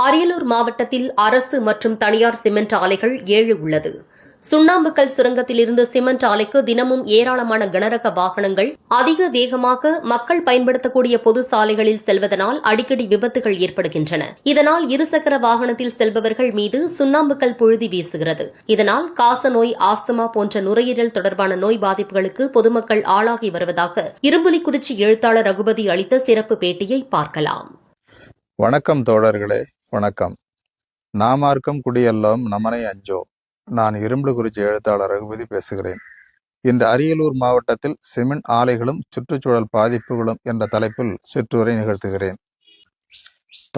அரியலூர் மாவட்டத்தில் அரசு மற்றும் தனியார் சிமெண்ட் ஆலைகள் 7 உள்ளது. சுண்ணாம்புக்கல் சுரங்கத்திலிருந்து சிமெண்ட் ஆலைக்கு தினமும் ஏராளமான கனரக வாகனங்கள் அதிக வேகமாக மக்கள் பயன்படுத்தக்கூடிய பொது சாலைகளில் செல்வதனால் அடிக்கடி விபத்துகள் ஏற்படுகின்றன. இதனால் இருசக்கர வாகனத்தில் செல்பவர்கள் மீது சுண்ணாம்புக்கல் புழுதி வீசுகிறது. இதனால் காசநோய், ஆஸ்துமா போன்ற நுரையீரல் தொடர்பான நோய் பாதிப்புகளுக்கு பொதுமக்கள் ஆளாகி வருவதாக இரும்புலிக்குறிச்சி எழுத்தாளர் ரகுபதி அளித்த சிறப்பு பேட்டியை பார்க்கலாம். வணக்கம் தோழர்களே, வணக்கம். நாமார்க்கும் குடியெல்லாம் நமனை அஞ்சோம். நான் இரும்புலிக்குறிச்சி எழுத்தாளர் ரகுபதி பேசுகிறேன். இன்று அரியலூர் மாவட்டத்தில் சிமெண்ட் ஆலைகளும் சுற்றுச்சூழல் பாதிப்புகளும் என்ற தலைப்பில் சிற்றுரை நிகழ்த்துகிறேன்.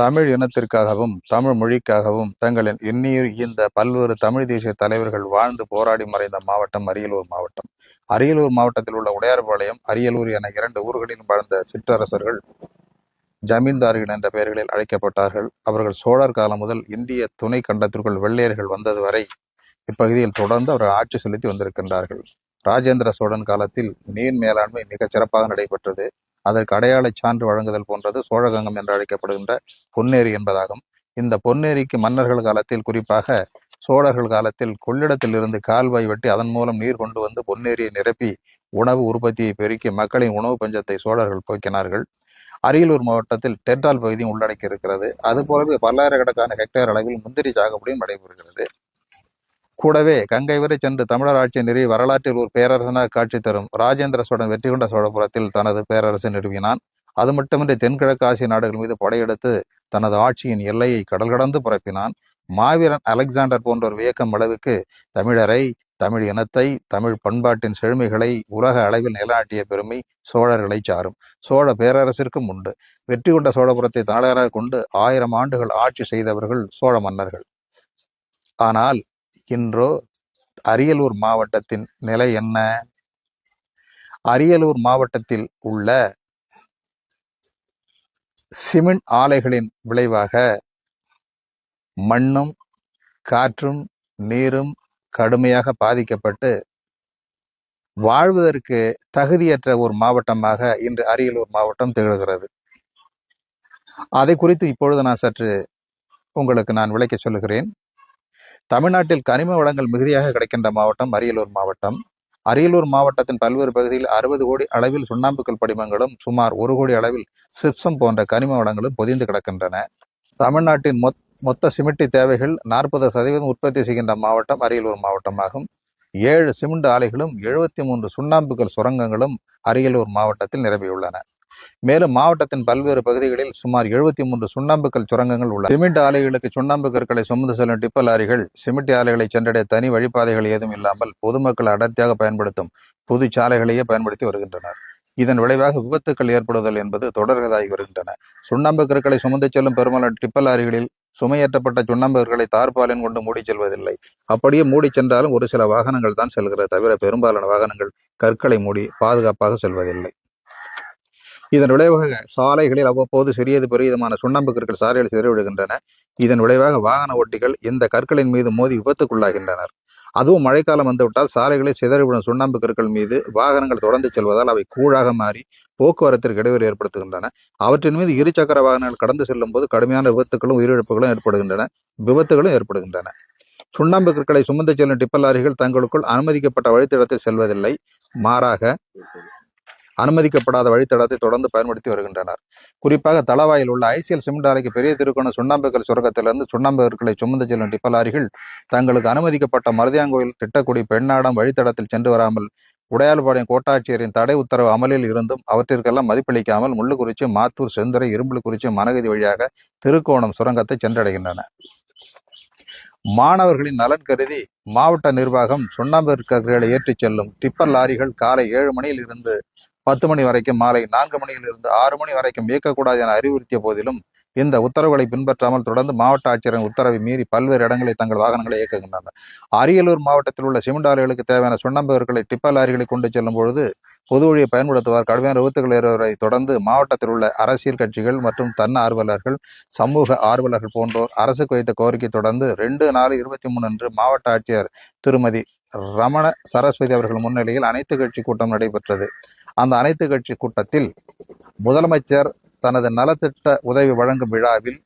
தமிழ் இனத்திற்காகவும் தமிழ் மொழிக்காகவும் தங்களின் எண்ணீர் ஈந்த பல்வேறு தமிழ் தேசிய தலைவர்கள் வாழ்ந்து போராடி மறைந்த மாவட்டம் அரியலூர் மாவட்டம். அரியலூர் மாவட்டத்தில் உள்ள உடையார்பாளையம், அரியலூர் என 2 ஊர்களில் வாழ்ந்த சிற்றரசர்கள் ஜமீன்தார்கள் என்ற பெயர்களில் அழைக்கப்பட்டார்கள். அவர்கள் சோழர் காலம் முதல் இந்திய துணை கண்டத்திற்குள் வெள்ளையர்கள் வந்தது வரை இப்பகுதியில் தொடர்ந்து அவர்கள் ஆட்சி செலுத்தி வந்திருக்கின்றார்கள். ராஜேந்திர சோழன் காலத்தில் நீர் மேலாண்மை மிகச் சிறப்பாக நடைபெற்றது. அதற்கு அடையாள சான்று வழங்குதல் போன்றது சோழகங்கம் என்று அழைக்கப்படுகின்ற பொன்னேரி என்பதாகும். இந்த பொன்னேரிக்கு மன்னர்கள் காலத்தில், குறிப்பாக சோழர்கள் காலத்தில், கொள்ளிடத்தில் இருந்து கால்வாய் வெட்டி அதன் மூலம் நீர் கொண்டு வந்து பொன்னேரியை நிரப்பி உணவு உற்பத்தியை பெருக்கி மக்களின் உணவு பஞ்சத்தை சோழர்கள் போக்கினார்கள். அரியலூர் மாவட்டத்தில் டெட்டால் பகுதியும் உள்ளடக்கி இருக்கிறது. அதுபோலவே பல்லாயிரக்கணக்கான ஹெக்டேர் அளவில் முந்திரி சாகுபடியும் நடைபெறுகிறது. கூடவே கங்கை வரை சென்று தமிழர் ஆட்சி நிறுவி வரலாற்றில் ஒரு பேரரசனாக காட்சி தரும் ராஜேந்திர சோழன் வெற்றி கொண்ட சோழபுரத்தில் தனது பேரரசை நிறுவினான். அது மட்டுமின்றி தென்கிழக்கு ஆசிய நாடுகள் மீது படையெடுத்து தனது ஆட்சியின் எல்லையை கடல் கடந்து பரப்பினான். மாவீரன் அலெக்சாண்டர் போன்றோர் வியக்கும் அளவுக்கு தமிழரை, தமிழ் இனத்தை, தமிழ் பண்பாட்டின் செழுமைகளை உலக அளவில் நிலைநாட்டிய பெருமை சோழர்களை சாரும். சோழ பேரரசிற்கும் உண்டு. வெற்றி கொண்ட சோழபுரத்தை தலைநகராக கொண்டு 1000 ஆண்டுகள் ஆட்சி செய்தவர்கள் சோழ மன்னர்கள். ஆனால் இன்றோ அரியலூர் மாவட்டத்தின் நிலை என்ன? அரியலூர் மாவட்டத்தில் உள்ள சிமெண்ட் ஆலைகளின் விளைவாக மண்ணும் காற்றும் நீரும் கடுமையாக பாதிக்கப்பட்டு வாழ்வதற்கு தகுதியற்ற ஒரு மாவட்டமாக இன்று அரியலூர் மாவட்டம் திகழ்கிறது. அதை குறித்து இப்பொழுது நான் சற்று உங்களுக்கு விளக்க சொல்லுகிறேன். தமிழ்நாட்டில் கனிம வளங்கள் மிகுதியாக கிடைக்கின்ற மாவட்டம் அரியலூர் மாவட்டம். அரியலூர் மாவட்டத்தின் பல்வேறு பகுதிகளில் 60 கோடி அளவில் சுண்ணாம்புக்கல் படிமங்களும் சுமார் 1 கோடி அளவில் சிப்சம் போன்ற கனிம வளங்களும் பொதிந்து கிடக்கின்றன. தமிழ்நாட்டின் மொத்த சிமெண்ட் தேவைகள் 40% உற்பத்தி செய்கின்ற மாவட்டம் அரியலூர் மாவட்டமாகும். 7 சிமெண்ட் ஆலைகளும் 73 சுண்ணாம்புக்கல் சுரங்கங்களும் அரியலூர் மாவட்டத்தில் நிரம்பியுள்ளன. மேலும் மாவட்டத்தின் பல்வேறு பகுதிகளில் சுமார் 73 சுண்ணாம்புக்கல் சுரங்கங்கள் உள்ளன. சிமெண்ட் ஆலைகளுக்கு சுண்ணாம்பு கற்களை சுமந்து செல்லும் டிப்பர் லாரிகள் சிமெண்ட் ஆலைகளை சென்றடைய தனி வழிபாதைகள் ஏதும் இல்லாமல் பொதுமக்கள் அடர்த்தியாக பயன்படுத்தும் பொது சாலைகளையே பயன்படுத்தி வருகின்றனர். இதன் விளைவாக விபத்துக்கள் ஏற்படுதல் என்பது தொடர்கதாகி வருகின்றன. சுண்ணாம்பு கற்களை சுமந்து செல்லும் பெரும்பாலான டிப்பர் லாரிகளில் சுமையேற்றப்பட்ட சுண்ணாம்பு கற்களை தார்பாலின் கொண்டு மூடி செல்வதில்லை. அப்படியே மூடி சென்றாலும் ஒரு சில வாகனங்கள் தான் செல்கிறது தவிர பெரும்பாலான வாகனங்கள் கற்களை மூடி பாதுகாப்பாக செல்வதில்லை. இதன் விளைவாக சாலைகளில் அவ்வப்போது சிறியது பெரியதுமான சுண்ணாம்பு கற்கள் சாலையில் சிதறிவிடுகின்றன. இதன் விளைவாக வாகன ஓட்டிகள் இந்த கற்களின் மீது மோதி விபத்துக்குள்ளாகின்றனர். அதுவும் மழைக்காலம் வந்துவிட்டால் சாலைகளில் சிதறிவிடும் சுண்ணாம்பு கற்கள் மீது வாகனங்கள் தொடர்ந்து செல்வதால் அவை கூழாக மாறி போக்குவரத்திற்கு இடையூறு ஏற்படுத்துகின்றன. அவற்றின் மீது இருசக்கர வாகனங்கள் கடந்து செல்லும் போது கடுமையான விபத்துகளும் உயிரிழப்புகளும் ஏற்படுகின்றன. சுண்ணாம்பு கற்களை சுமந்து செல்லும் டிப்பர் லாரிகள் தங்களுக்குள் அனுமதிக்கப்பட்ட வழித்தடத்தில் செல்வதில்லை. மாறாக அனுமதிக்கப்படாத வழித்தடத்தை தொடர்ந்து பயன்படுத்தி வருகின்றனர். குறிப்பாக தளவாயில் உள்ள ஐசிஎல் சிமெண்ட் ஆலைக்கு பெரிய திருக்கோண சுண்ணாம்புக்கல் சுரங்கத்திலிருந்து சுண்ணாம்பு கற்களை சுமந்து செல்லும் டிப்பர் லாரிகள் தங்களுக்கு அனுமதிக்கப்பட்ட மருதியாங்கோயில் திட்டக்குடி பெண்ணாடம் வழித்தடத்தில் சென்று வராமல் உடையார்பாளையம் கோட்டாட்சியரின் தடை உத்தரவு அமலில் இருந்தும் அவற்றிற்கெல்லாம் மதிப்பளிக்காமல் முள்ளுக்குறிச்சி, மாத்தூர், செந்துறை, இரும்புலிக்குறிச்சி, மனகதி வழியாக திருக்கோணம் சுரங்கத்தை சென்றடைகின்றன. மாணவர்களின் நலன் கருதி மாவட்ட நிர்வாகம் சுண்ணாம்பு கற்களை ஏற்றிச் செல்லும் டிப்பர் லாரிகள் காலை 7 மணியில் இருந்து 10 மணி வரைக்கும், மாலை 4 மணியில் இருந்து 6 மணி வரைக்கும் இயக்கக்கூடாது என அறிவுறுத்திய போதிலும் இந்த உத்தரவுகளை பின்பற்றாமல் தொடர்ந்து மாவட்ட ஆட்சியரின் உத்தரவை மீறி பல்வேறு இடங்களில் தங்கள் வாகனங்களை இயக்குகின்றனர். அரியலூர் மாவட்டத்தில் உள்ள சிமெண்ட் ஆலைகளுக்கு தேவையான சுண்ணாம்பு கற்களை டிப்பர் லாரிகளை கொண்டு செல்லும் பொழுது பொது வழியை பயன்படுத்துவார் கடுமையான விபத்துகள் ஏறுவதை தொடர்ந்து மாவட்டத்தில் உள்ள அரசியல் கட்சிகள் மற்றும் தன்னார்வலர்கள், சமூக ஆர்வலர்கள் போன்றோர் அரசுக்கு வைத்த கோரிக்கை தொடர்ந்து 2/4/23 அன்று மாவட்ட ஆட்சியர் திருமதி ரமண சரஸ்வதி அவர்கள் முன்னிலையில் அனைத்து கட்சி கூட்டம் நடைபெற்றது. அந்த அனைத்து கட்சி கூட்டத்தில் முதலமைச்சர் தனது நலத்திட்ட உதவி வழங்கும் விழாவில்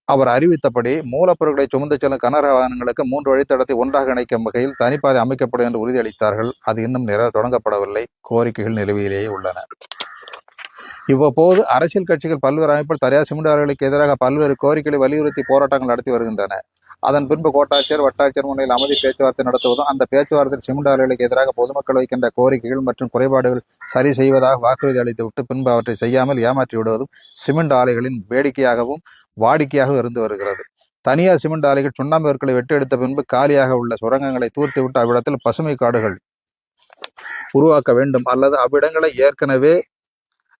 அவர் அறிவித்தபடி மூலப்பொருட்களை சுமந்து செல்லும் கனரக வாகனங்களுக்கு 3 வழித்தடத்தை ஒன்றாக இணைக்கும் வகையில் தனிப்பாதை அமைக்கப்படும் என்று உறுதியளித்தார்கள். அது இன்னும் தொடங்கப்படவில்லை. கோரிக்கைகள் நிலுவையிலேயே உள்ளன. இவ்வப்போது அரசியல் கட்சிகள் பல்வேறு அமைப்புகள் தனியார் சிமெண்ட் ஆலைகளுக்கு எதிராக பல்வேறு கோரிக்கைகளை வலியுறுத்தி போராட்டங்கள் நடத்தி வருகின்றன. அதன் பின்பு கோட்டாட்சியர், வட்டாட்சியர் முன்னிலையில் அமைதி பேச்சுவார்த்தை நடத்துவதும் அந்த பேச்சுவார்த்தையில் சிமெண்ட் ஆலைகளுக்கு எதிராக பொதுமக்கள் வைக்கின்ற கோரிக்கைகள் மற்றும் குறைபாடுகள் சரி செய்வதாக வாக்குறுதி அளித்துவிட்டு பின்பு அவற்றை செய்யாமல் ஏமாற்றி விடுவதும் சிமெண்ட் ஆலைகளின் வேடிக்கையாகவும் வாடிக்கையாக இருந்து வருகிறது. தனியார் சிமெண்ட் ஆலைகள் சுண்ணாம்பு கற்களை வெட்டி எடுத்த பின்பு காலியாக உள்ள சுரங்கங்களை தூர்த்துவிட்டு அவ்விடத்தில் பசுமை காடுகள் உருவாக்க வேண்டும் அல்லது அவ்விடங்களை ஏற்கனவே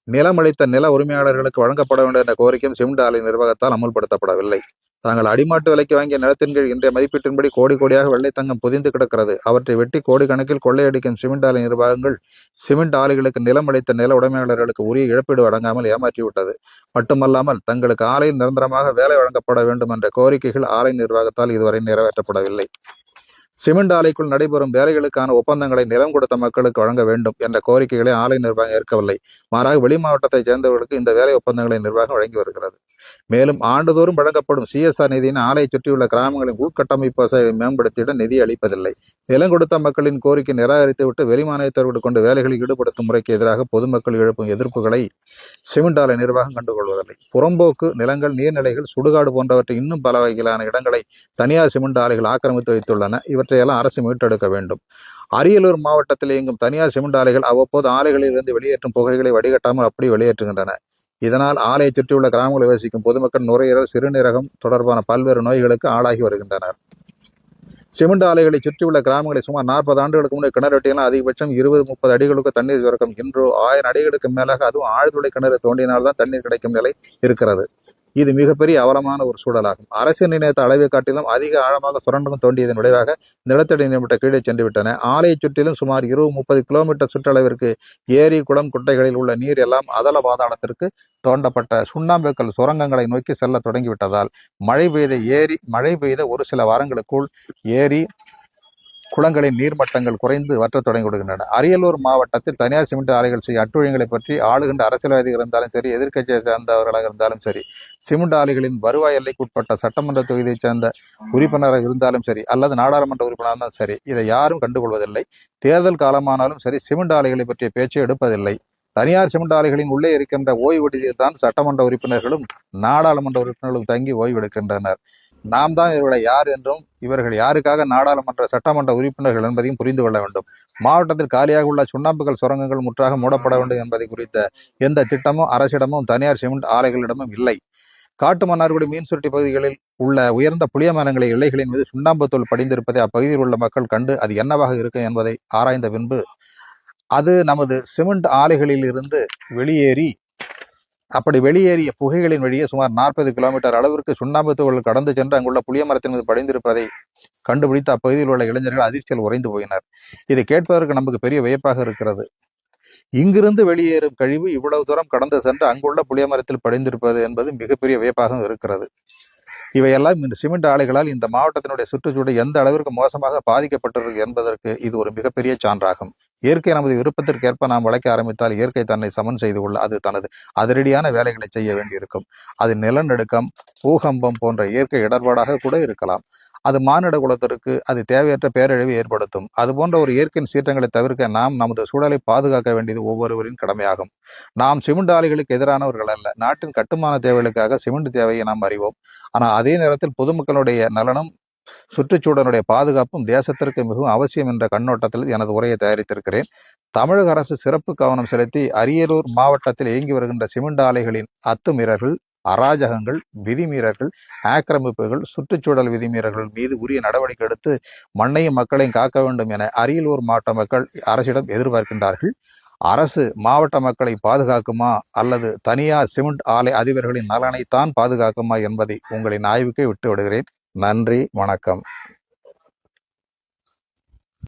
நிலமளித்த நில உரிமையாளர்களுக்கு வழங்கப்பட வேண்டும் என்ற கோரிக்கையும் சிமெண்ட் ஆலை நிர்வாகத்தால் அமுல்படுத்தப்படவில்லை. தாங்கள் அடிமாட்டு விலைக்கு வாங்கிய நிலத்தின் கீழ் இன்றைய மதிப்பீட்டின்படி கோடி கோடியாக வெள்ளை தங்கம் புதிந்து கிடக்கிறது. அவற்றை வெட்டி கோடிக்கணக்கில் கொள்ளையடிக்கும் சிமெண்ட் ஆலை நிர்வாகங்கள் சிமெண்ட் ஆலைகளுக்கு நிலம் அளித்த நில உடைமையாளர்களுக்கு உரிய இழப்பீடு வழங்காமல் ஏமாற்றிவிட்டது. மட்டுமல்லாமல் தங்களுக்கு ஆலையில் நிரந்தரமாக வேலை வழங்கப்பட வேண்டும் என்ற கோரிக்கைகள் ஆலை நிர்வாகத்தால் இதுவரை நிறைவேற்றப்படவில்லை. சிமெண்ட் ஆலைக்குள் நடைபெறும் வேலைகளுக்கான ஒப்பந்தங்களை நிலம் கொடுத்த மக்களுக்கு வழங்க வேண்டும் என்ற கோரிக்கைகளை ஆலை நிர்வாகம் ஏற்கவில்லை. மாறாக வெளி மாவட்டத்தைச் சேர்ந்தவர்களுக்கு இந்த வேலை ஒப்பந்தங்களை நிர்வாகம் வழங்கி வருகிறது. மேலும் ஆண்டுதோறும் வழங்கப்படும் CSR நிதியின் ஆலையை சுற்றியுள்ள கிராமங்களின் உள்கட்டமைப்பு வசதிகளை மேம்படுத்திட நிதி அளிப்பதில்லை. நிலம் கொடுத்த மக்களின் கோரிக்கை நிராகரித்துவிட்டு வெளிமாநிலத்தவர்களை கொண்டு வேலைகளில் ஈடுபடுத்தும் முறைக்கு எதிராக பொதுமக்கள் எழுப்பும் எதிர்ப்புகளை சிமெண்ட் ஆலை நிர்வாகம் கண்டுகொள்வதில்லை. புறம்போக்கு நிலங்கள், நீர்நிலைகள், சுடுகாடு போன்றவற்றை இன்னும் பல வகையிலான இடங்களை தனியார் சிமெண்ட் ஆலைகள் ஆக்கிரமித்து வைத்துள்ளன. இவற்றையெல்லாம் அரசு மீட்டெடுக்க வேண்டும். அரியலூர் மாவட்டத்தில் இயங்கும் தனியார் சிமெண்ட் ஆலைகள் அவ்வப்போது ஆலைகளில் இருந்து வெளியேற்றும் புகைகளை வடிகட்டாமல் அப்படி வெளியேற்றுகின்றன. இதனால் ஆலையை சுற்றியுள்ள கிராமங்களில் வசிக்கும் பொதுமக்கள் நுரையீரல், சிறுநீரகம் தொடர்பான பல்வேறு நோய்களுக்கு ஆளாகி வருகின்றனர். சிமெண்ட் ஆலைகளை சுற்றியுள்ள கிராமங்களில் சுமார் 40 ஆண்டுகளுக்கு முன்னே கிணறு வெட்டினால் அதிகபட்சம் 20-30 அடிகளுக்கு தண்ணீர் சுரக்கும். இன்றோ 1000 அடிகளுக்கு மேலாக அதுவும் ஆழ்துளை கிணறு தோண்டினால்தான் தண்ணீர் கிடைக்கும் நிலை இருக்கிறது. இது மிகப்பெரிய அவலமான ஒரு சூழலாகும். அரசு நிர்ணயித்த அளவை காட்டிலும் அதிக ஆழமாக சுரண்டகம் தோண்டியதன் விளைவாக நிலத்தடி நீர்மட்ட கீழே சென்று விட்டன. ஆலையை சுற்றிலும் சுமார் 20-30 கிலோமீட்டர் சுற்றளவிற்கு ஏரி, குளம், குட்டைகளில் உள்ள நீர் எல்லாம் அதல பாதாளத்திற்கு தோண்டப்பட்ட சுண்ணாம்புக்கல் சுரங்கங்களை நோக்கி செல்ல தொடங்கிவிட்டதால் மழை பெய்த ஒரு சில வாரங்களுக்குள் ஏரி, குளங்களின் நீர்மட்டங்கள் குறைந்து வற்றத் தொடங்கிவிடுகின்றன. அரியலூர் மாவட்டத்தில் தனியார் சிமெண்ட் ஆலைகள் செய்யும் அட்டுழியங்களை பற்றி ஆளுகின்ற அரசியல்வாதிகள் இருந்தாலும் சரி, எதிர்க்கட்சியை சேர்ந்தவர்களாக இருந்தாலும் சரி, சிமெண்ட் ஆலைகளின் வருவாய் எல்லைக்குட்பட்ட சட்டமன்ற தொகுதியைச் சேர்ந்த உறுப்பினராக இருந்தாலும் சரி, அல்லது நாடாளுமன்ற உறுப்பினராக இருந்தாலும் சரி, இதை யாரும் கண்டுகொள்வதில்லை. தேர்தல் காலமானாலும் சரி, சிமெண்ட் ஆலைகளை பற்றிய பேச்சை எடுப்பதில்லை. தனியார் சிமெண்ட் ஆலைகளின் உள்ளே இருக்கின்ற ஓய்வு விடுதியில் தான் சட்டமன்ற உறுப்பினர்களும் நாடாளுமன்ற உறுப்பினர்களும் தங்கி ஓய்வெடுக்கின்றனர். நாம் தான் இவர்களை யார் என்றும் இவர்கள் யாருக்காக நாடாளுமன்ற சட்டமன்ற உறுப்பினர்கள் என்பதையும் புரிந்து கொள்ள வேண்டும். மாவட்டத்தில் காலியாக உள்ள சுண்ணாம்புக்கல் சுரங்கங்கள் முற்றாக மூடப்பட வேண்டும் என்பதை குறித்த எந்த திட்டமும் அரசிடமும் தனியார் சிமெண்ட் ஆலைகளிடமும் இல்லை. காட்டு மன்னார்குடி, மீன்சுருட்டி பகுதிகளில் உள்ள உயர்ந்த புளிய மரங்களின் இலைகளின் மீது சுண்ணாம்பு தூள் படிந்திருப்பதை அப்பகுதியில் உள்ள மக்கள் கண்டு அது என்னவாக இருக்கும் என்பதை ஆராய்ந்த பின்பு அது நமது சிமெண்ட் ஆலைகளில் இருந்து வெளியேறிய புகைகளின் வழியே சுமார் 40 கிலோமீட்டர் அளவிற்கு சுண்ணாம்பு தூள் கடந்து சென்று அங்குள்ள புளிய மரத்தின் மீது படிந்திருப்பதை கண்டுபிடித்து அப்பகுதியில் உள்ள இளைஞர்கள் அதிர்ச்சியில் உறைந்து போயினர். இதை கேட்பதற்கு நமக்கு பெரிய வியப்பாக இருக்கிறது. இங்கிருந்து வெளியேறும் கழிவு இவ்வளவு தூரம் கடந்து சென்று அங்குள்ள புளிய மரத்தில் படிந்திருப்பது என்பது மிகப்பெரிய வியப்பாகவும் இருக்கிறது. இவையெல்லாம் இந்த சிமெண்ட் ஆலைகளால் இந்த மாவட்டத்தினுடைய சுற்றுச்சூழல் எந்த அளவிற்கு மோசமாக பாதிக்கப்பட்டிருக்கு என்பதற்கு இது ஒரு மிகப்பெரிய சான்றாகும். இயற்கை நமது விருப்பத்திற்கேற்ப நாம் வளைக்க ஆரம்பித்தால் இயற்கை தன்னை சமன் செய்து கொள்ள அது தனது அதிரடியான வேலைகளை செய்ய வேண்டியிருக்கும். அது நிலநடுக்கம், பூகம்பம் போன்ற இயற்கை இடர்பாடாக கூட இருக்கலாம். அது மானிட குலத்திற்கு அது தேவையற்ற பேரழிவை ஏற்படுத்தும். அது போன்ற ஒரு இயற்கையின் சீற்றங்களை தவிர்க்க நாம் நமது சூழலை பாதுகாக்க வேண்டியது ஒவ்வொருவரின் கடமையாகும். நாம் சிமெண்ட் ஆலைகளுக்கு எதிரானவர்கள் அல்ல. நாட்டின் கட்டுமான தேவைகளுக்காக சிமெண்ட் தேவையை நாம் அறிவோம். ஆனால் அதே நேரத்தில் பொதுமக்களுடைய நலனும் சுற்றுச்சூழலுடைய பாதுகாப்பும் தேசத்திற்கு மிகவும் அவசியம் என்ற கண்ணோட்டத்தில் எனது உரையை தயாரித்திருக்கிறேன். தமிழக அரசு சிறப்பு கவனம் செலுத்தி அரியலூர் மாவட்டத்தில் இயங்கி வருகின்ற சிமெண்ட் ஆலைகளின் அத்துமீறல்கள், அராஜகங்கள், விதிமீறல்கள், ஆக்கிரமிப்புகள், சுற்றுச்சூழல் விதிமீறல்கள் மீது உரிய நடவடிக்கை எடுத்து மண்ணையும் மக்களையும் காக்க வேண்டும் என அரியலூர் மாவட்ட மக்கள் அரசிடம் எதிர்பார்க்கின்றார்கள். அரசு மாவட்ட மக்களை பாதுகாக்குமா அல்லது தனியார் சிமெண்ட் ஆலை அதிபர்களின் நலனை தான் பாதுகாக்குமா என்பதை உங்களின் ஆய்வுக்கே விட்டு விடுகிறேன். நன்றி, வணக்கம்.